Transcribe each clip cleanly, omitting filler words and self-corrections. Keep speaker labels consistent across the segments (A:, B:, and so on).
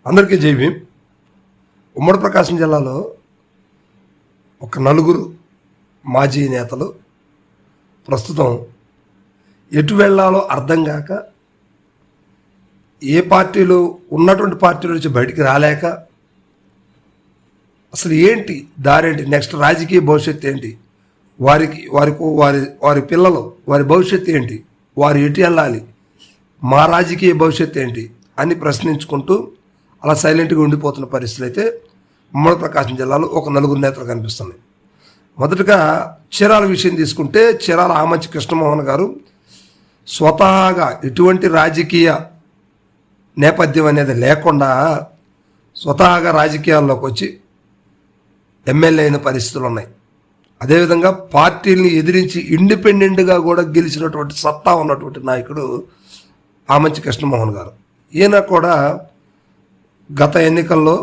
A: అందరికీ జై భీమ్. ఉమ్మడి ప్రకాశం జిల్లాలో ఒక నలుగురు మాజీ నేతలు ప్రస్తుతం ఎటు వెళ్ళాలో అర్థం కాక, ఏ పార్టీలు ఉన్నటువంటి పార్టీల నుంచి బయటికి రాలేక, అసలు ఏంటి దారేంటి, నెక్స్ట్ రాజకీయ భవిష్యత్తు ఏంటి, వారి పిల్లలు వారి భవిష్యత్తు ఏంటి, వారు ఎటు వెళ్ళాలి, మా రాజకీయ భవిష్యత్తు ఏంటి అని ప్రశ్నించుకుంటూ అలా సైలెంట్గా ఉండిపోతున్న పరిస్థితులు అయితే ఉమ్మడి ప్రకాశం జిల్లాలో ఒక నలుగురు నేతలు కనిపిస్తున్నాయి. మొదటగా చీరాల విషయం తీసుకుంటే, చీరాల ఆమంచి కృష్ణమోహన్ గారు స్వతహాగా ఎటువంటి రాజకీయ నేపథ్యం అనేది లేకుండా స్వతహాగా రాజకీయాల్లోకి వచ్చి ఎమ్మెల్యే అయిన పరిస్థితులు ఉన్నాయి. అదేవిధంగా పార్టీల్ని ఎదిరించి ఇండిపెండెంట్గా కూడా గెలిచినటువంటి సత్తా ఉన్నటువంటి నాయకుడు ఆమంచి కృష్ణమోహన్ గారు. ఈయన కూడా గత ఎన్నికల్లో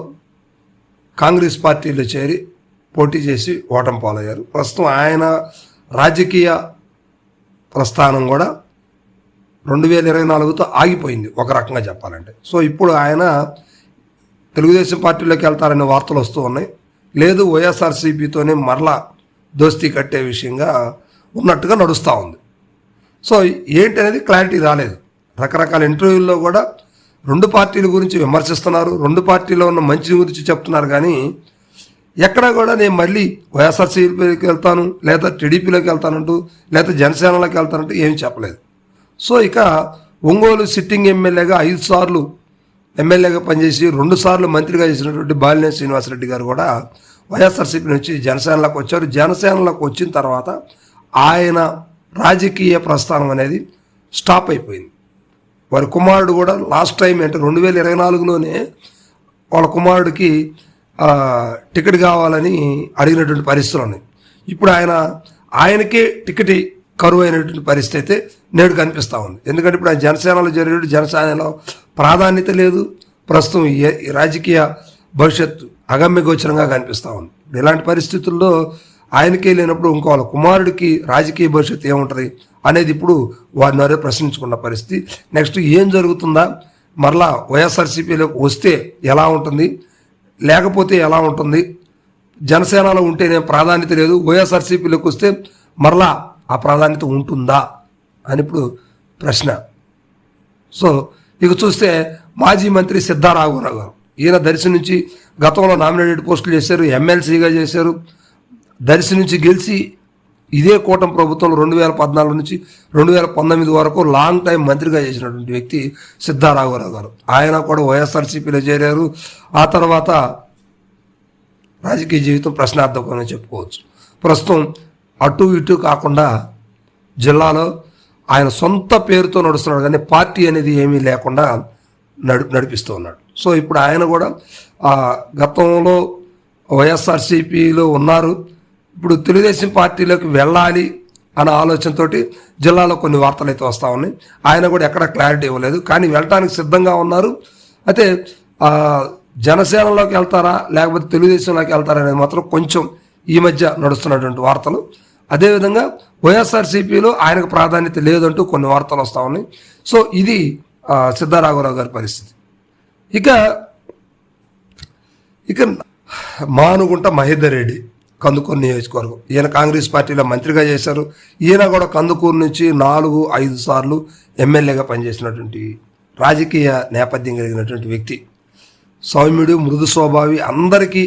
A: కాంగ్రెస్ పార్టీలో చేరి పోటీ చేసి ఓటమి పాలయ్యారు. ప్రస్తుతం ఆయన రాజకీయ ప్రస్థానం కూడా 2024తో ఆగిపోయింది ఒక రకంగా చెప్పాలంటే. సో ఇప్పుడు ఆయన తెలుగుదేశం పార్టీలోకి వెళ్తారనే వార్తలు వస్తూ ఉన్నాయి. లేదు, వైఎస్ఆర్సీపీతోనే మరలా దోస్తీ కట్టే విషయంగా ఉన్నట్టుగా నడుస్తూ ఉంది. సో ఏంటి అనేది క్లారిటీ రాలేదు. రకరకాల ఇంటర్వ్యూల్లో కూడా రెండు పార్టీల గురించి విమర్శిస్తున్నారు, రెండు పార్టీలో ఉన్న మంచి గురించి చెప్తున్నారు, కానీ ఎక్కడా కూడా నేను మళ్ళీ వైఎస్ఆర్సీపీలోకి వెళ్తాను, లేదా టీడీపీలోకి వెళ్తానంటూ, లేదా జనసేనలోకి వెళ్తానంటూ ఏమి చెప్పలేదు. సో ఇక ఒంగోలు సిట్టింగ్ ఎమ్మెల్యేగా 5 సార్లు ఎమ్మెల్యేగా పనిచేసి 2 సార్లు మంత్రిగా చేసినటువంటి బాలినేని శ్రీనివాసరెడ్డి గారు కూడా వైఎస్ఆర్సీపీ నుంచి జనసేనలోకి వచ్చారు. జనసేనలోకి వచ్చిన తర్వాత ఆయన రాజకీయ ప్రస్థానం అనేది స్టాప్ అయిపోయింది. వారి కుమారుడు కూడా లాస్ట్ టైం అంటే 2024లోనే వాళ్ళ కుమారుడికి టికెట్ కావాలని అడిగినటువంటి పరిస్థితులు ఉన్నాయి. ఇప్పుడు ఆయనకే టికెట్ కరువు అయినటువంటి పరిస్థితి అయితే నేడు కనిపిస్తూ ఉంది. ఎందుకంటే ఇప్పుడు ఆయన జనసేనలో జరిగినట్టు జనసేనలో ప్రాధాన్యత లేదు. ప్రస్తుతం ఈ రాజకీయ భవిష్యత్తు అగమ్యగోచరంగా కనిపిస్తూ ఉంది. ఇలాంటి పరిస్థితుల్లో ఆయనకే లేనప్పుడు ఇంకో వాళ్ళ కుమారుడికి రాజకీయ భవిష్యత్తు ఏముంటుంది అనేది ఇప్పుడు వారిని ప్రశ్నించుకున్న పరిస్థితి. నెక్స్ట్ ఏం జరుగుతుందా, మరలా వైఎస్ఆర్సీపీలోకి వస్తే ఎలా ఉంటుంది, లేకపోతే ఎలా ఉంటుంది, జనసేనలో ఉంటేనే ప్రాధాన్యత లేదు, వైఎస్ఆర్సీపీలోకి వస్తే మరలా ఆ ప్రాధాన్యత ఉంటుందా అని ఇప్పుడు ప్రశ్న. సో ఇక చూస్తే మాజీ మంత్రి సిద్ధారాఘవరావు గారు, ఈయన దర్శి నుంచి గతంలో నామినేటెడ్ పోస్టులు చేశారు, ఎమ్మెల్సీగా చేశారు. దర్శి నుంచి గెలిచి ఇదే కూటమి ప్రభుత్వంలో 2014 నుంచి 2019 వరకు లాంగ్ టైం మంత్రిగా చేసినటువంటి వ్యక్తి సిద్ధారాఘవరావు గారు. ఆయన కూడా వైఎస్ఆర్సీపీలో చేరారు. ఆ తర్వాత రాజకీయ జీవితం ప్రశ్నార్థకమని చెప్పుకోవచ్చు. ప్రస్తుతం అటు ఇటు కాకుండా జిల్లాలో ఆయన సొంత పేరుతో నడుస్తున్నాడు, కానీ పార్టీ అనేది ఏమీ లేకుండా నడిపిస్తూ ఉన్నాడు. సో ఇప్పుడు ఆయన కూడా గతంలో వైఎస్ఆర్సీపీలో ఉన్నారు, ఇప్పుడు తెలుగుదేశం పార్టీలోకి వెళ్ళాలి అనే ఆలోచనతో జిల్లాలో కొన్ని వార్తలు అయితే వస్తూ ఉన్నాయి. ఆయన కూడా ఎక్కడ క్లారిటీ ఇవ్వలేదు, కానీ వెళ్ళటానికి సిద్ధంగా ఉన్నారు. అయితే జనసేనలోకి వెళ్తారా లేకపోతే తెలుగుదేశంలోకి వెళ్తారా అనేది మాత్రం కొంచెం ఈ మధ్య నడుస్తున్నటువంటి వార్తలు. అదేవిధంగా వైఎస్ఆర్సీపీలో ఆయనకు ప్రాధాన్యత లేదంటూ కొన్ని వార్తలు వస్తూ ఉన్నాయి. సో ఇది సిద్ధారాఘవరావు గారి పరిస్థితి. ఇక మానుగుంట మహేందర్ రెడ్డి, కందుకూరు నియోజకవర్గం. ఈయన కాంగ్రెస్ పార్టీలో మంత్రిగా చేశారు. ఈయన కూడా కందుకూరు నుంచి 4-5 సార్లు ఎమ్మెల్యేగా పనిచేసినటువంటి రాజకీయ నేపథ్యం కలిగినటువంటి వ్యక్తి. సౌమ్యుడు, మృదు స్వభావి, అందరికీ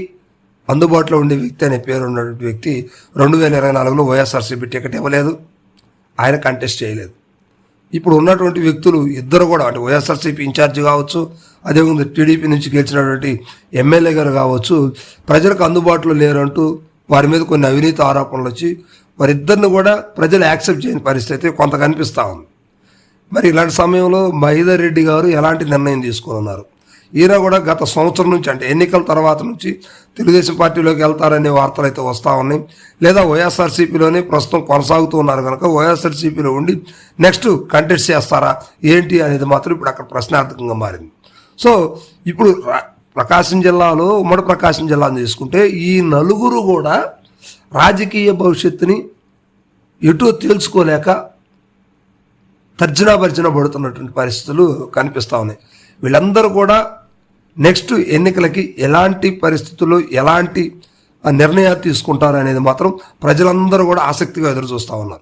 A: అందుబాటులో ఉండే వ్యక్తి అనే పేరు ఉన్నటువంటి వ్యక్తి 2024లో వైఎస్ఆర్సీపీ టికెట్ ఇవ్వలేదు, ఆయన కంటెస్ట్ చేయలేదు. ఇప్పుడు ఉన్నటువంటి వ్యక్తులు ఇద్దరు కూడా, అంటే వైఎస్ఆర్సీపీ ఇన్ఛార్జ్ కావచ్చు, అదేవిధంగా టీడీపీ నుంచి గెలిచినటువంటి ఎమ్మెల్యే గారు కావచ్చు, ప్రజలకు అందుబాటులో లేరంటూ వారి మీద కొన్ని అవినీతి ఆరోపణలు వచ్చి వారిద్దరిని కూడా ప్రజలు యాక్సెప్ట్ చేయని పరిస్థితి కొంత కనిపిస్తూ ఉంది. మరి ఇలాంటి సమయంలో మహేందర్ రెడ్డి గారు ఎలాంటి నిర్ణయం తీసుకుని ఉన్నారు? ఈయన కూడా గత సంవత్సరం నుంచి, అంటే ఎన్నికల తర్వాత నుంచి తెలుగుదేశం పార్టీలోకి వెళ్తారనే వార్తలు అయితే వస్తూ ఉన్నాయి, లేదా వైఎస్ఆర్సీపీలోనే ప్రస్తుతం కొనసాగుతూ ఉన్నారు కనుక వైఎస్ఆర్సీపీలో ఉండి నెక్స్ట్ కంటెస్ట్ చేస్తారా ఏంటి అనేది మాత్రం ఇప్పుడు అక్కడ ప్రశ్నార్థకంగా మారింది. సో ఇప్పుడు ప్రకాశం జిల్లాలో, ఉమ్మడి ప్రకాశం జిల్లాను తీసుకుంటే ఈ నలుగురు కూడా రాజకీయ భవిష్యత్తుని ఎటో తేల్చుకోలేక తర్జనా భర్జన పడుతున్నటువంటి పరిస్థితులు కనిపిస్తూ ఉన్నాయి. వీళ్ళందరూ కూడా నెక్స్ట్ ఎన్నికలకి ఎలాంటి పరిస్థితుల్లో ఎలాంటి నిర్ణయాలు తీసుకుంటారు అనేది మాత్రం ప్రజలందరూ కూడా ఆసక్తిగా ఎదురు చూస్తూ ఉన్నారు.